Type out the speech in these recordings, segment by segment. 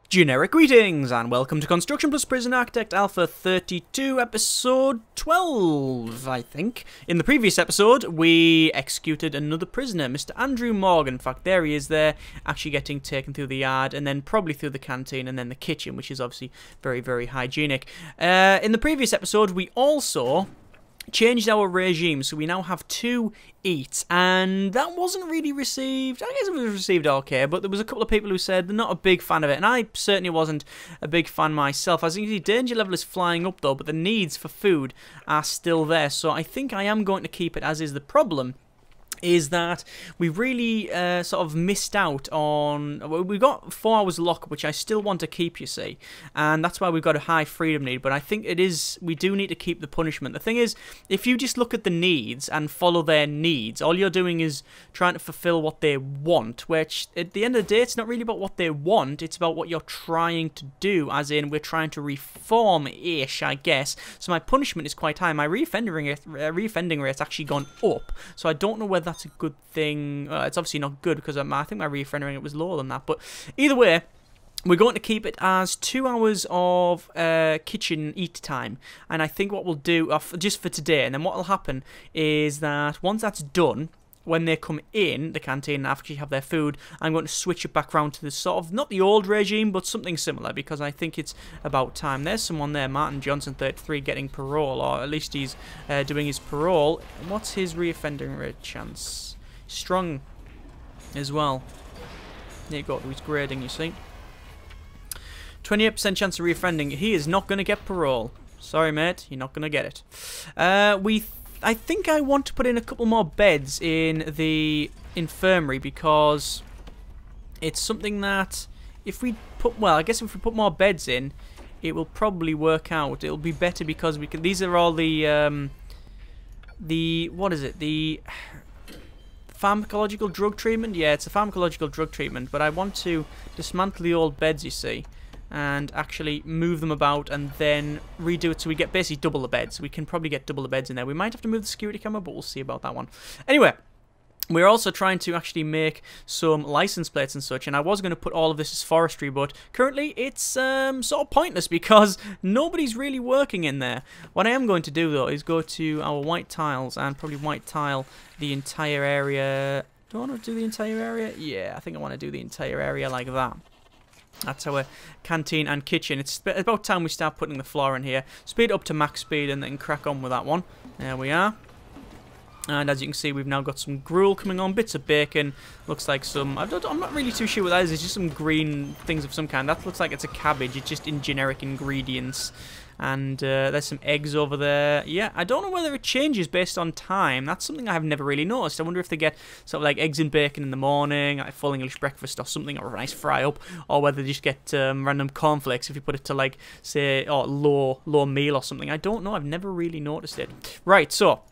Generic greetings and welcome to Construction Plus Prison Architect Alpha 32, episode 12, I think. In the previous episode, we executed another prisoner, Mr. Andrew Morgan. In fact, there he is there, actually getting taken through the yard and then probably through the canteen and then the kitchen, which is obviously very, very hygienic. In the previous episode, we also changed our regime, so we now have 2 eats, and that wasn't really received. I guess it was received okay, but there was a couple of people who said they're not a big fan of it, and I certainly wasn't a big fan myself. As you can see, danger level is flying up though, but the needs for food are still there, so I think I am going to keep it as is. The problem is that we really sort of missed out on. We got 4 hours lockup, which I still want to keep, you see, and that's why we've got a high freedom need. But I think we do need to keep the punishment. The thing is, if you just look at the needs and follow their needs, all you're doing is trying to fulfill what they want, which at the end of the day, it's not really about what they want, it's about what you're trying to do, as in we're trying to reform-ish, I guess. So my punishment is quite high. My reoffending rate's actually gone up, so I don't know whether that's a good thing. It's obviously not good because I think my reoffending rate was lower than that, but either way, we're going to keep it as 2 hours of kitchen eat time, and I think what we'll do, just for today, and then what will happen is that once that's done, when they come in the canteen and actually have their food, I'm going to switch it back around to the sort of, not the old regime, but something similar, because I think it's about time. There's someone there, Martin Johnson, 33, getting parole, or at least he's doing his parole. What's his reoffending rate chance? Strong as well. There you go, he's grading, you see. 28% chance of reoffending. He is not going to get parole. Sorry, mate, you're not going to get it. I think I want to put in a couple more beds in the infirmary, because it's something that if we put, well, I guess if we put more beds in, it will probably work out. It'll be better because we can. These are all the what is it? The pharmacological drug treatment. Yeah, it's a pharmacological drug treatment. But I want to dismantle the old beds, you see, and actually move them about and then redo it so we get basically double the beds. We can probably get double the beds in there. We might have to move the security camera, but we'll see about that one. Anyway, we're also trying to actually make some license plates and such, and I was going to put all of this as forestry, but currently it's sort of pointless because nobody's really working in there. What I am going to do, though, is go to our white tiles and probably white tile the entire area. Do I want to do the entire area? Yeah, I think I want to do the entire area like that. That's our canteen and kitchen. It's about time we start putting the floor in here. Speed up to max speed and then crack on with that one. There we are. And as you can see, we've now got some gruel coming on, bits of bacon. Looks like some, I'm not really too sure what that is. It's just some green things of some kind. That looks like it's a cabbage. It's just in generic ingredients. And there's some eggs over there. Yeah, I don't know whether it changes based on time. That's something I have never really noticed. I wonder if they get sort of like eggs and bacon in the morning, like full English breakfast or something, or a nice fry up, or whether they just get random cornflakes if you put it to, like, say, low meal or something. I don't know. I've never really noticed it. Right, so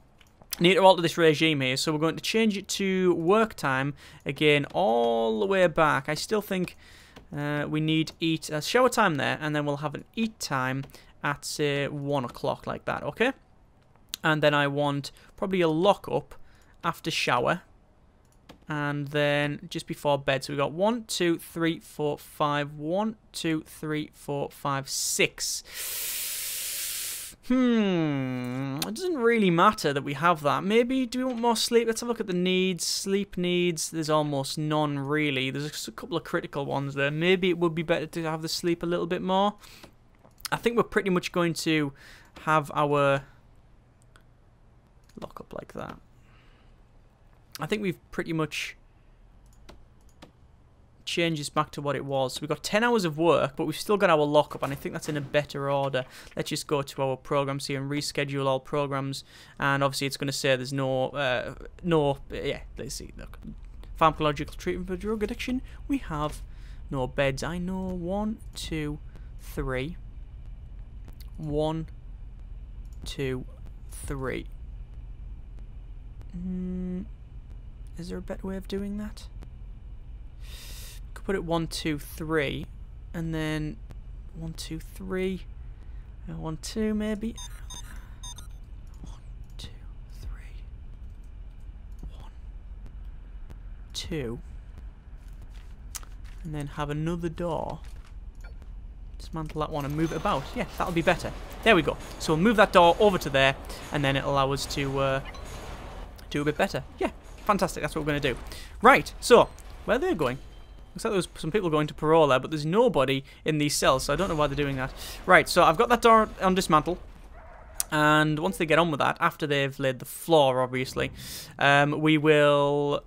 need to alter this regime here, so we're going to change it to work time again all the way back. I still think we need shower time there, and then we'll have an eat time at, say, 1 o'clock, like that, okay? And then I want probably a lockup after shower, and then just before bed. So we got 1, 2, 3, 4, 5. 1, 2, 3, 4, 5, 6. It doesn't really matter that we have that. Maybe, do we want more sleep? Let's have a look at the needs. Sleep needs, there's almost none, really. There's a couple of critical ones there. Maybe it would be better to have the sleep a little bit more. I think we're pretty much going to have our lockup like that. I think we've pretty much changed this back to what it was. So we've got 10 hours of work, but we've still got our lockup, and I think that's in a better order. Let's just go to our programs here and reschedule all programs, and obviously it's going to say there's yeah, let's see, look. Pharmacological treatment for drug addiction, we have no beds. I know 1, 2, 3. 1, 2, 3. Is there a better way of doing that? Could put it 1, 2, 3, and then 1, 2, 3, 1, 2 maybe. 1, 2, 3, 1, 2, and then have another door Dismantle that one and move it about. Yeah, that'll be better. There we go. So we'll move that door over to there, and then it'll allow us to do a bit better. Yeah, fantastic. That's what we're going to do. Right, so where are they going? Looks like there's some people going to parole there, but there's nobody in these cells, so I don't know why they're doing that. Right, so I've got that door on dismantle. And once they get on with that, after they've laid the floor, obviously, we will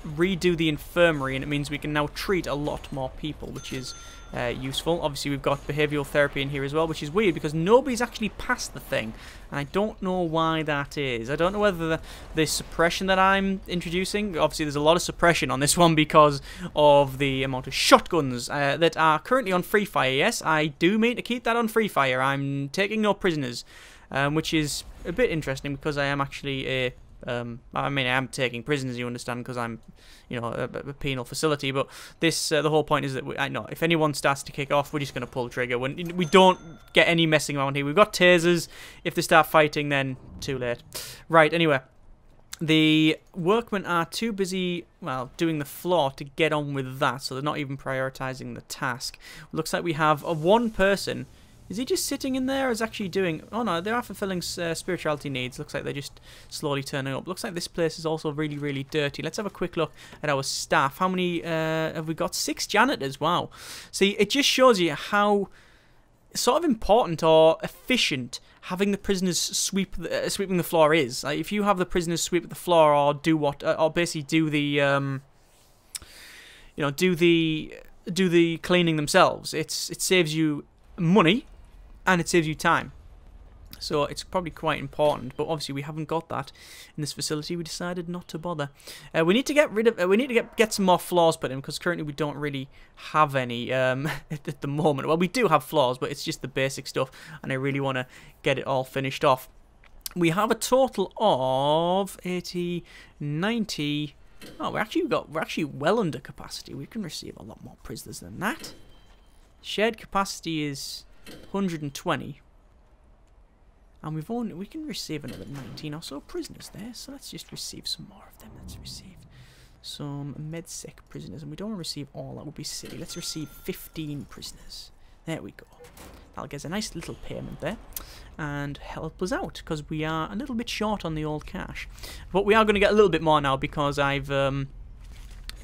redo the infirmary, and it means we can now treat a lot more people, which is useful. Obviously, we've got behavioural therapy in here as well, which is weird because nobody's actually passed the thing, and I don't know why that is. I don't know whether the suppression that I'm introducing, obviously there's a lot of suppression on this one because of the amount of shotguns that are currently on free fire. Yes, I do mean to keep that on free fire. I'm taking no prisoners. Which is a bit interesting because I am actually I am taking prisoners, you understand, because I'm, you know, a penal facility. But this, the whole point is that I know if anyone starts to kick off, we're just going to pull the trigger. We don't get any messing around here. We've got tasers. If they start fighting, then too late. Right. Anyway, the workmen are too busy, well, doing the floor to get on with that, so they're not even prioritizing the task. Looks like we have one person. Is he just sitting in there or is actually doing... Oh no, they are fulfilling spirituality needs. Looks like they're just slowly turning up. Looks like this place is also really, really dirty. Let's have a quick look at our staff. How many have we got? 6 janitors. Wow. See, it just shows you how sort of important or efficient having the prisoners sweeping the floor is. Like, if you have the prisoners sweep the floor or do what... or basically do the... you know, do the cleaning themselves. It saves you money. And it saves you time. So it's probably quite important, but obviously we haven't got that in this facility. We decided not to bother. We need to get rid of. We need to get some more floors put in because currently we don't really have any at the moment. Well, we do have floors, but it's just the basic stuff, and I really want to get it all finished off. We have a total of 80, 90. Oh, we're actually well under capacity. We can receive a lot more prisoners than that. Shared capacity is 120, and we can receive another 19 or so prisoners there. So let's just receive some more of them. Let's receive some MedSec prisoners, and we don't want to receive all. That would be silly. Let's receive 15 prisoners. There we go. That'll get us a nice little payment there, and help us out because we are a little bit short on the old cash. But we are going to get a little bit more now because I've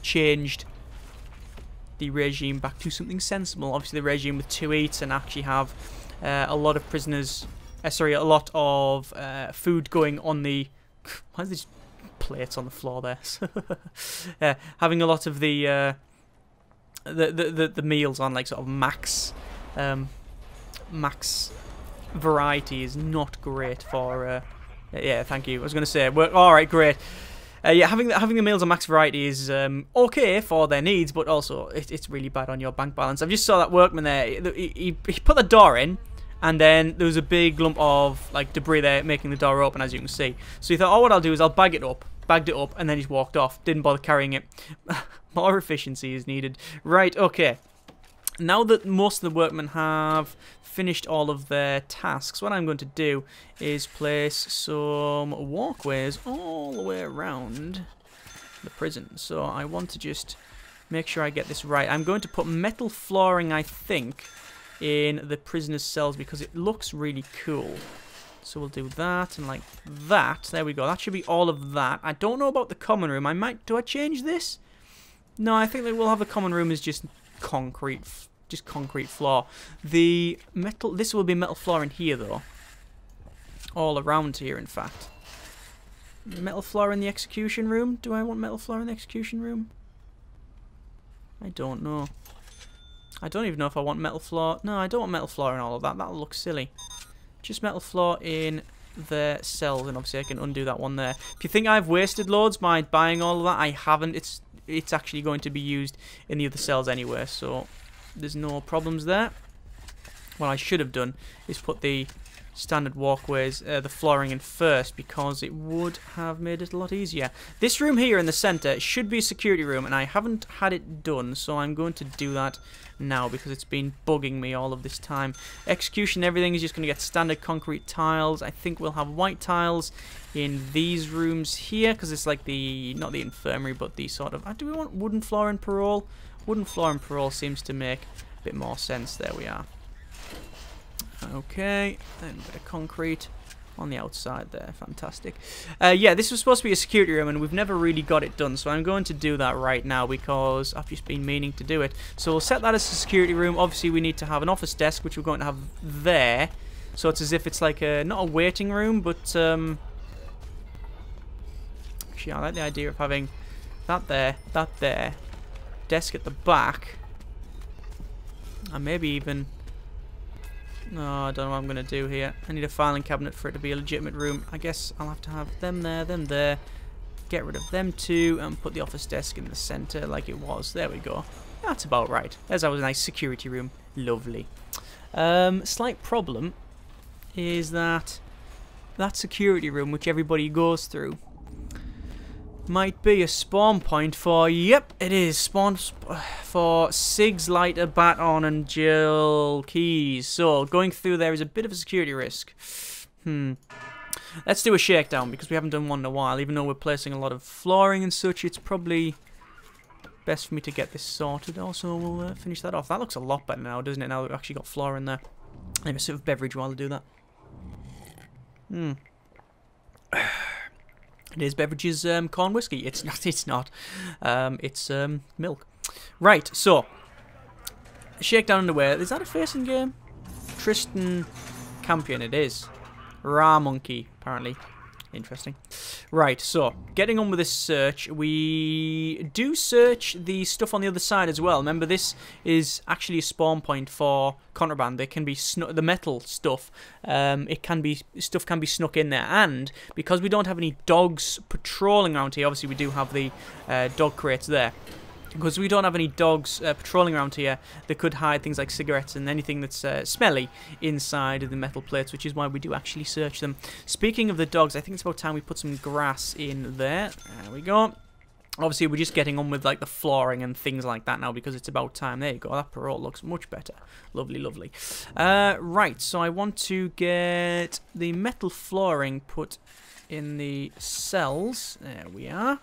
changed the regime back to something sensible. Obviously the regime with 2 eats and actually have a lot of prisoners, sorry, a lot of food going on the... Why are these plates on the floor there? Having a lot of the meals on like sort of max variety is not great for... yeah, thank you. I was going to say, alright, great. Yeah, having the meals on max variety is okay for their needs, but also it's really bad on your bank balance. I've just saw that workman there. He put the door in, and then there was a big lump of like debris there making the door open, as you can see. So he thought, oh, what I'll do is I'll bag it up. Bagged it up, and then he's walked off. Didn't bother carrying it. More efficiency is needed. Right, okay. Now that most of the workmen have finished all of their tasks, what I'm going to do is place some walkways all the way around the prison. So I want to just make sure I get this right. I'm going to put metal flooring, I think, in the prisoners' cells because it looks really cool. So we'll do that and like that. There we go. That should be all of that. I don't know about the common room. Do I change this? No, I think that we'll have the common room as just concrete floor. The metal, this will be metal floor in here though. All around here, in fact. Metal floor in the execution room? Do I want metal floor in the execution room? I don't know. I don't even know if I want metal floor. No, I don't want metal floor in all of that. That'll look silly. Just metal floor in the cells, and obviously I can undo that one there. If you think I've wasted loads by buying all of that, I haven't. It's actually going to be used in the other cells anyway, so there's no problems there. What I should have done is put the standard walkways, the flooring in first, because it would have made it a lot easier. This room here in the center should be a security room, and I haven't had it done, so I'm going to do that now because it's been bugging me all of this time. Execution, everything is just going to get standard concrete tiles. I think we'll have white tiles in these rooms here because it's like the, not the infirmary, but the sort of, do we want wooden floor and parole? Wooden floor and parole seems to make a bit more sense. There we are. Okay, then a bit of concrete on the outside there. Fantastic. Yeah, this was supposed to be a security room, and we've never really got it done, so I'm going to do that right now because I've just been meaning to do it. So we'll set that as a security room. Obviously, we need to have an office desk, which we're going to have there. So it's as if it's like a, not a waiting room, but actually, I like the idea of having that there, desk at the back, and maybe even... No, I don't know what I'm going to do here. I need a filing cabinet for it to be a legitimate room. I guess I'll have to have them there, get rid of them two, and put the office desk in the centre like it was. There we go. That's about right. There's our nice security room. Lovely. Slight problem is that security room, which everybody goes through, might be a spawn point for, yep, it is, spawn for Sigs, Lighter, Baton, and Jill Keys. So, going through there is a bit of a security risk. Let's do a shakedown, because we haven't done one in a while. Even though we're placing a lot of flooring and such, it's probably best for me to get this sorted. Also, we'll finish that off. That looks a lot better now, doesn't it, now that we've actually got floor in there. Maybe a sip of beverage while I do that. It is beverages, corn whiskey. It's not. It's not. It's milk. Right. So, shakedown underwear. Is that a facing game? Tristan Campion. It is. Ra monkey. Apparently. Interesting. Right. So, getting on with this search. We do search the stuff on the other side as well. Remember, this is actually a spawn point for contraband. There can be the metal stuff. Stuff can be snuck in there, and because we don't have any dogs patrolling around here, obviously we do have the dog crates there. Because we don't have any dogs patrolling around here, they could hide things like cigarettes and anything that's smelly inside of the metal plates, which is why we do actually search them. Speaking of the dogs, I think it's about time we put some grass in there. There we go. Obviously, we're just getting on with like the flooring and things like that now because it's about time. There you go. That parole looks much better. Lovely, lovely. Right, so I want to get the metal flooring put in the cells. There we are.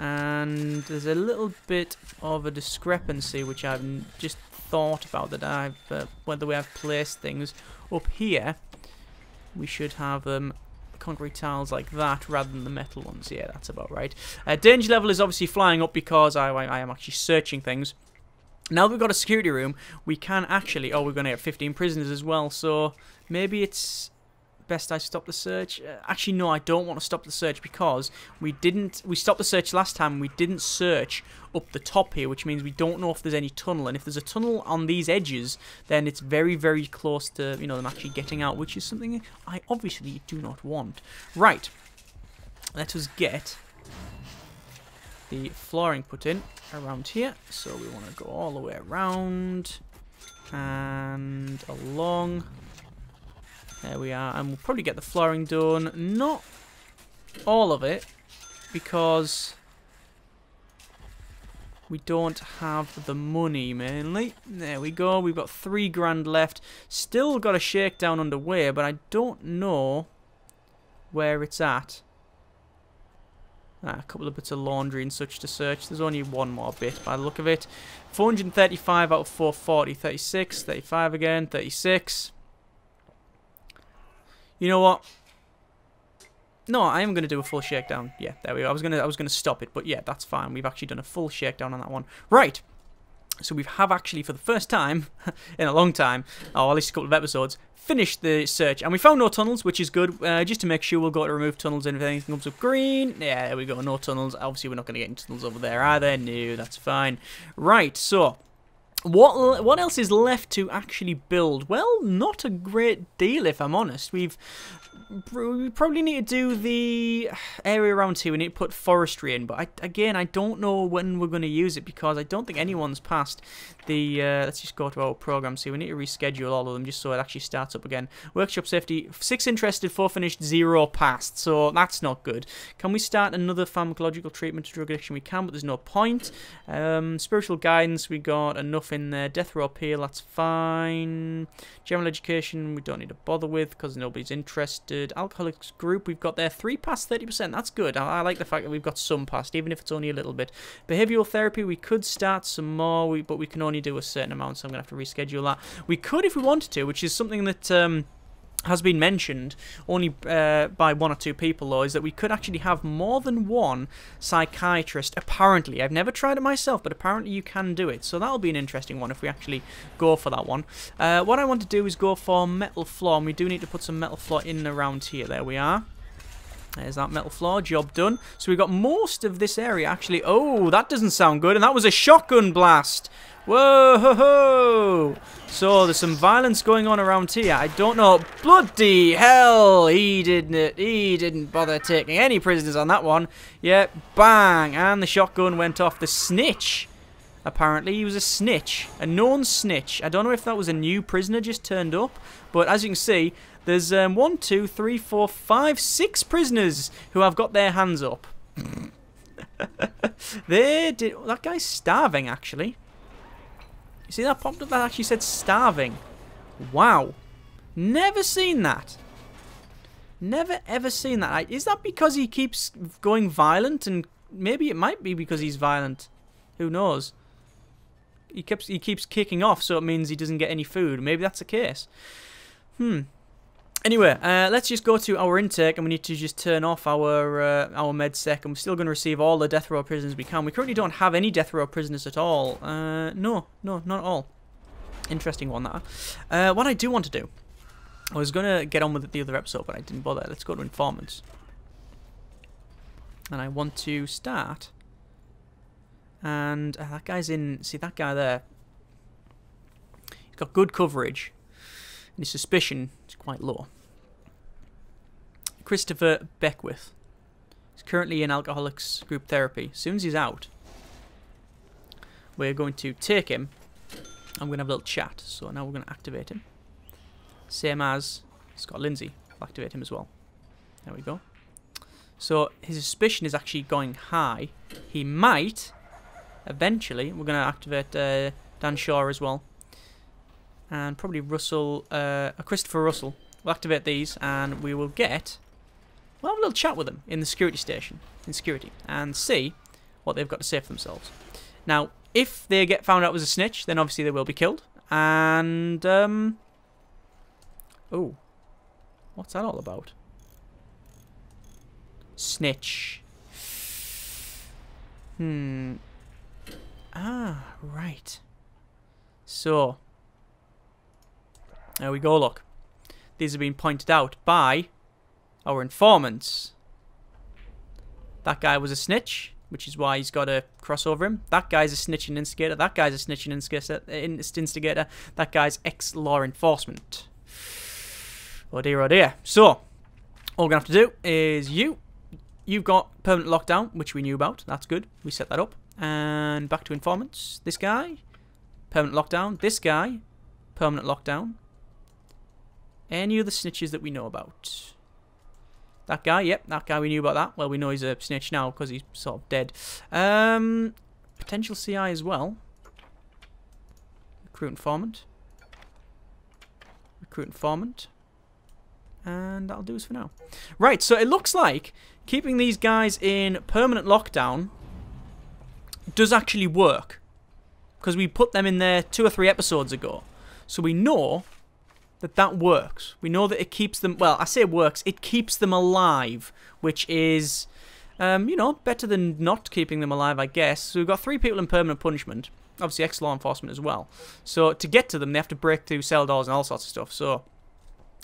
And there's a little bit of a discrepancy which I've just thought about, that whether we have placed things up here, we should have concrete tiles like that rather than the metal ones. Yeah, that's about right. Danger level is obviously flying up because I am actually searching things. Now that we've got a security room, we can actually... Oh, we're going to get 15 prisoners as well, so maybe it's best I stop the search. Actually, no, I don't want to stop the search because we stopped the search last time and we didn't search up the top here, which means we don't know if there's any tunnel, and if there's a tunnel on these edges, then it's very, very close to, you know, them actually getting out, which is something I obviously do not want. Right, let us get the flooring put in around here. So we want to go all the way around and along. There we are, and we'll probably get the flooring done. Not all of it, because we don't have the money, mainly. There we go, we've got $3 grand left. Still got a shakedown underway, but I don't know where it's at. A couple of bits of laundry and such to search. There's only one more bit by the look of it. 435 out of 440, 36, 35 again, 36. You know what? No, I am going to do a full shakedown. Yeah, there we go. I was gonna stop it, but yeah, that's fine. We've actually done a full shakedown on that one. Right. So we have actually, for the first time in a long time, or at least a couple of episodes, finished the search. And we found no tunnels, which is good. Just to make sure, we'll go to remove tunnels, and if anything comes up green, yeah, there we go, no tunnels. Obviously, we're not going to get any tunnels over there either. No, that's fine. Right, so what else is left to actually build? Well, not a great deal, if I'm honest. We probably need to do the area around here. We need to put forestry in, but again, I don't know when we're going to use it, because I don't think anyone's passed the... let's just go to our programs here. We need to reschedule all of them just so it actually starts up again. Workshop safety, 6 interested, 4 finished, 0 passed, so that's not good. Can we start another pharmacological treatment to drug addiction? We can, but there's no point. Spiritual guidance, we got enough stuff in there. Death row appeal, that's fine. General education, we don't need to bother with because nobody's interested. Alcoholics group, we've got there 3 past 30%. That's good. I like the fact that we've got some past, even if it's only a little bit. Behavioural therapy, we could start some more, but we can only do a certain amount, so I'm going to have to reschedule that. We could if we wanted to, which is something that has been mentioned only by 1 or 2 people, though, is that we could actually have more than one psychiatrist, apparently. I've never tried it myself, but apparently you can do it. So that'll be an interesting one if we actually go for that one. What I want to do is go for metal floor, and we do need to put some metal floor in and around here. There we are. There's that metal floor, job done. So we've got most of this area, actually. Oh, that doesn't sound good, and that was a shotgun blast. Whoa, ho, ho. So there's some violence going on around here. I don't know. Bloody hell, he didn't bother taking any prisoners on that one. Yeah, bang, and the shotgun went off. The snitch, apparently he was a snitch, a known snitch. I don't know if that was a new prisoner just turned up, but as you can see, there's 1, 2, 3, 4, 5, 6 prisoners who have got their hands up. That guy's starving, actually. You see that popped up? That actually said starving. Wow. Never seen that. Never ever seen that. Is that because he keeps going violent? And maybe it might be because he's violent. Who knows? He keeps kicking off, so it means he doesn't get any food. Maybe that's the case. Anyway, let's just go to our intake, and we need to just turn off our med sec, and we're still going to receive all the death row prisoners we can. We currently don't have any death row prisoners at all. No, not at all. Interesting one, that. What I do want to do, I was going to get on with it the other episode, but I didn't bother. Let's go to informants. And I want to start. And that guy's in, see that guy there? He's got good coverage. And his suspicion is quite low. Christopher Beckwith. He's currently in alcoholics group therapy. As soon as he's out, we're going to take him. I'm going to have a little chat. So now we're going to activate him. Same as Scott Lindsay. I'll activate him as well. There we go. So his suspicion is actually going high. He might, eventually, we're going to activate Dan Shaw as well. And probably Russell, Christopher Russell. We'll activate these, and we will get, we'll have a little chat with them in the security station, in security, and see what they've got to say for themselves. Now, if they get found out as a snitch, then obviously they will be killed. And, oh, what's that all about? Snitch. Ah, right. So, there we go, look. These have been pointed out by our informants. That guy was a snitch, which is why he's got a cross over him. That guy's a snitching instigator. That guy's a snitching instigator. That guy's ex-law enforcement. Oh dear, oh dear. So, all we're going to have to do is you've got permanent lockdown, which we knew about. That's good. We set that up. And back to informants. This guy, permanent lockdown. This guy, permanent lockdown. Any other snitches that we know about? That guy, yep, that guy, we knew about that. Well, we know he's a snitch now because he's sort of dead. Potential CI as well. Recruit informant. Recruit informant. And that'll do us for now. Right, so it looks like keeping these guys in permanent lockdown does actually work. Because we put them in there 2 or 3 episodes ago. So we know that works. We know that it keeps them, well, I say it works, it keeps them alive, which is, you know, better than not keeping them alive, I guess. So we've got 3 people in permanent punishment, obviously ex-law enforcement as well. So to get to them, they have to break through cell doors and all sorts of stuff. So,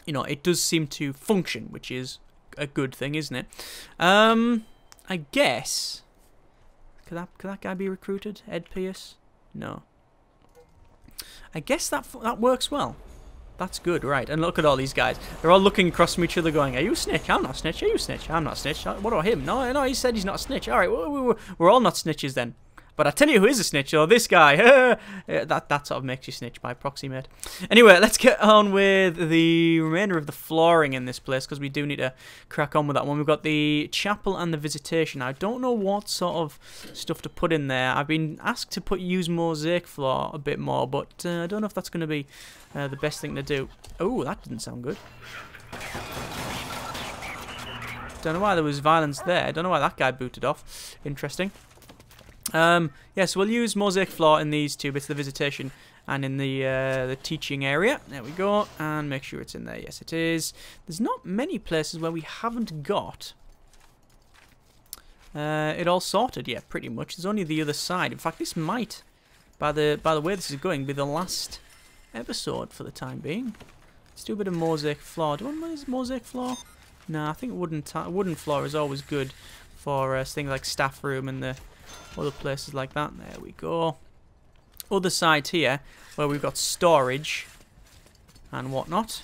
you know, it does seem to function, which is a good thing, isn't it? I guess, could that guy be recruited? Ed Pierce? No. I guess that works well. That's good, right. And look at all these guys. They're all looking across from each other going, are you a snitch? I'm not a snitch. Are you a snitch? I'm not a snitch. What about him? No, he said he's not a snitch. All right, we're all not snitches then. But I tell you who is a snitch, though, this guy. that sort of makes you snitch by proxy, mate. Anyway, let's get on with the remainder of the flooring in this place, because we do need to crack on with that one. We've got the chapel and the visitation. I don't know what sort of stuff to put in there. I've been asked to use mosaic floor a bit more, but I don't know if that's going to be the best thing to do. Oh, that didn't sound good. Don't know why there was violence there. Don't know why that guy booted off. Interesting. Yeah, so we'll use mosaic floor in these two bits, the visitation and in the teaching area. There we go, and make sure it's in there. Yes, it is. There's not many places where we haven't got it all sorted yet, pretty much. There's only the other side. In fact, this might, by the way this is going, be the last episode for the time being. Let's do a bit of mosaic floor. Do you want mosaic floor? No, I think wooden floor is always good for things like staff room and the other places like that. There we go. Other side here, where we've got storage and whatnot.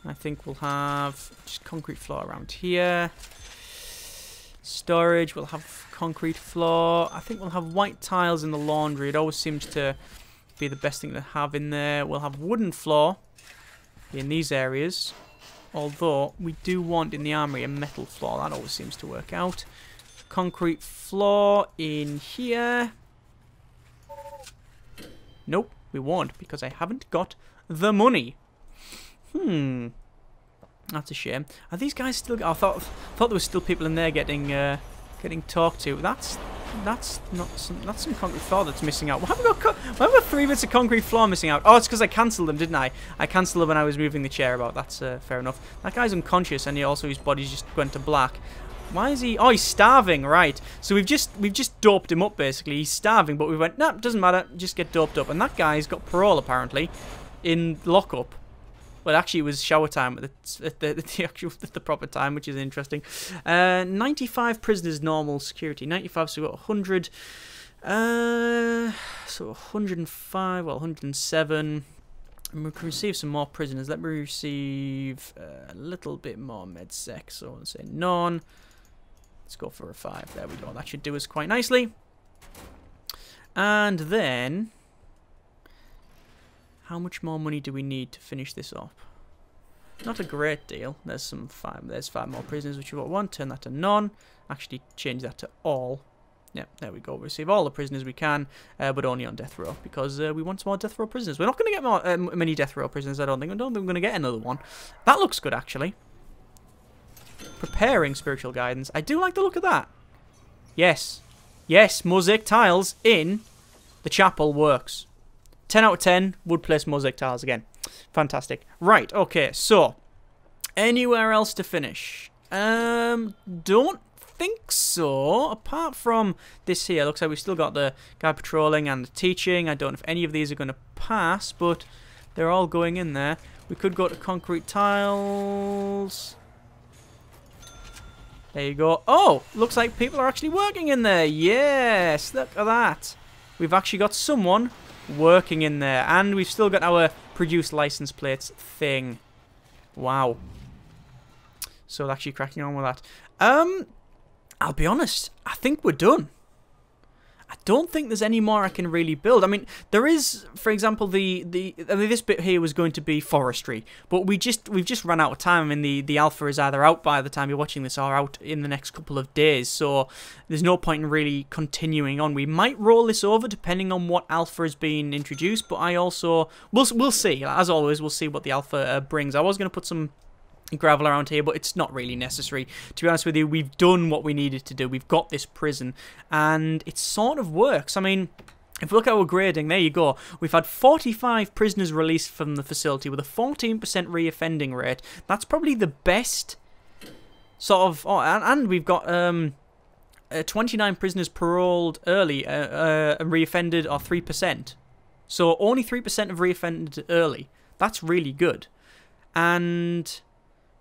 I think we'll have just concrete floor around here. Storage, we'll have concrete floor. I think we'll have white tiles in the laundry. It always seems to be the best thing to have in there. We'll have wooden floor in these areas. Although, we do want in the armory a metal floor. That always seems to work out. Concrete floor in here. Nope, we won't, because I haven't got the money. That's a shame. Are these guys still... I thought there were still people in there getting talked to. That's some concrete floor that's missing out. Why have we got 3 bits of concrete floor missing out? Oh, it's because I cancelled them, didn't I? I cancelled them when I was moving the chair about. That's fair enough. That guy's unconscious, and his body's just went to black. Why is he... Oh, he's starving, right. So we've just doped him up, basically. He's starving, but we went, nah, doesn't matter, just get doped up. And that guy's got parole, apparently, in lockup. Well, actually, it was shower time at the proper time, which is interesting. 95 prisoners, normal security. 95, so we've got 100. So 105, well, 107. And we can receive some more prisoners. Let me receive a little bit more med-sec. So I want to say none. Let's go for a 5. There we go. That should do us quite nicely. And then... how much more money do we need to finish this off? Not a great deal. There's 5 more prisoners, which we've got 1. Turn that to none. Actually, change that to all. Yep, there we go. Receive all the prisoners we can, but only on death row, because we want some more death row prisoners. We're not going to get more many death row prisoners, I don't think. I don't think we're going to get another one. That looks good, actually. Preparing spiritual guidance. I do like the look of that. Yes. Yes, mosaic tiles in the chapel works. 10 out of 10 would place mosaic tiles again. Fantastic. Right, okay, so anywhere else to finish? Don't think so. Apart from this here, looks like we've still got the guy patrolling and the teaching. I don't know if any of these are going to pass, but they're all going in there. We could go to concrete tiles. There you go. Oh, looks like people are actually working in there. Yes, look at that. We've actually got someone working in there, and we've still got our produce license plates thing. Wow. So actually cracking on with that. I'll be honest, I think we're done. I don't think there's any more I can really build. I mean, there is, for example, this bit here was going to be forestry, but we've just run out of time. I mean, the alpha is either out by the time you're watching this or out in the next couple of days, so there's no point in really continuing on. We might roll this over depending on what alpha is being introduced, but we'll see. As always, we'll see what the alpha brings. I was going to put some gravel around here, but it's not really necessary. To be honest with you, we've done what we needed to do. We've got this prison, and it sort of works. I mean, if we look at our grading, there you go. We've had 45 prisoners released from the facility with a 14% reoffending rate. That's probably the best sort of... Oh, and we've got 29 prisoners paroled early and reoffended are 3%. So only 3% have reoffended early. That's really good. And...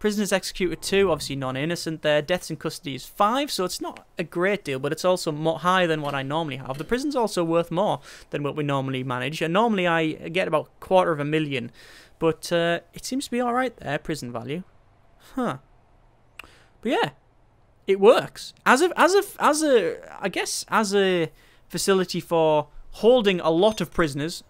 prisoners executed 2, obviously non-innocent there. Deaths in custody is 5, so it's not a great deal, but it's also more higher than what I normally have. The prison's also worth more than what we normally manage, and normally I get about $250,000, but it seems to be alright there, prison value. Huh. But yeah, it works as a I guess as a facility for holding a lot of prisoners.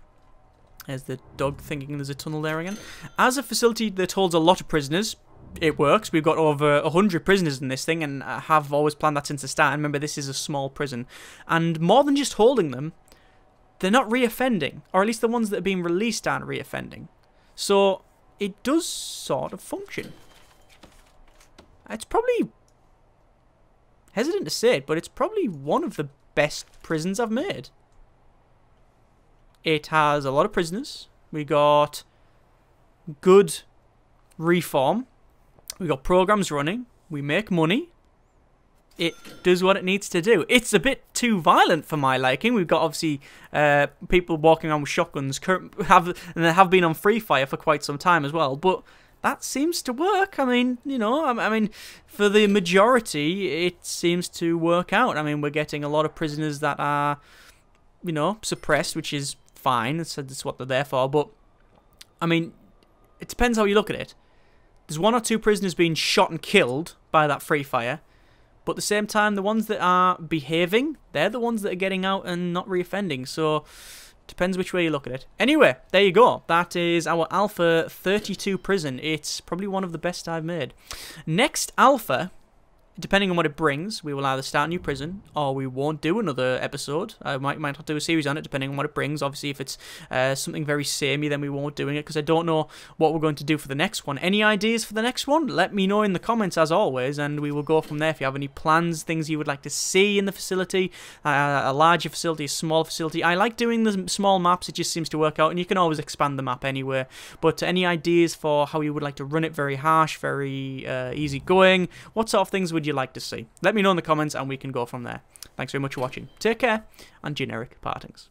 There's the dog thinking there's a tunnel there again. As a facility that holds a lot of prisoners, it works. We've got over 100 prisoners in this thing, and I have always planned that since the start. And remember, this is a small prison. And more than just holding them, they're not reoffending. Or at least the ones that are being released aren't reoffending. So, it does sort of function. It's probably... hesitant to say it, but it's probably one of the best prisons I've made. It has a lot of prisoners. We got good reform. We got programs running. We make money. It does what it needs to do. It's a bit too violent for my liking. We've got obviously people walking around with shotguns, and they have been on free fire for quite some time as well. But that seems to work. I mean, you know, I mean, for the majority, it seems to work out. I mean, we're getting a lot of prisoners that are, you know, suppressed, which is fine. That's what they're there for. But, I mean, it depends how you look at it. There's 1 or 2 prisoners being shot and killed by that free fire. But at the same time, the ones that are behaving, they're the ones that are getting out and not reoffending. So, depends which way you look at it. Anyway, there you go. That is our Alpha 32 prison. It's probably one of the best I've made. Next Alpha, depending on what it brings, we will either start a new prison or we won't do another episode. I might not do a series on it, depending on what it brings. Obviously, if it's something very samey, then we won't doing it, because I don't know what we're going to do for the next one. Any ideas for the next one? Let me know in the comments, as always, and we will go from there. If you have any plans, things you would like to see in the facility, a larger facility, a small facility. I like doing the small maps. It just seems to work out, and you can always expand the map anywhere. But any ideas for how you would like to run it? Very harsh, very easygoing? What sort of things would you like to see? Let me know in the comments and we can go from there. Thanks very much for watching. Take care, and generic partings.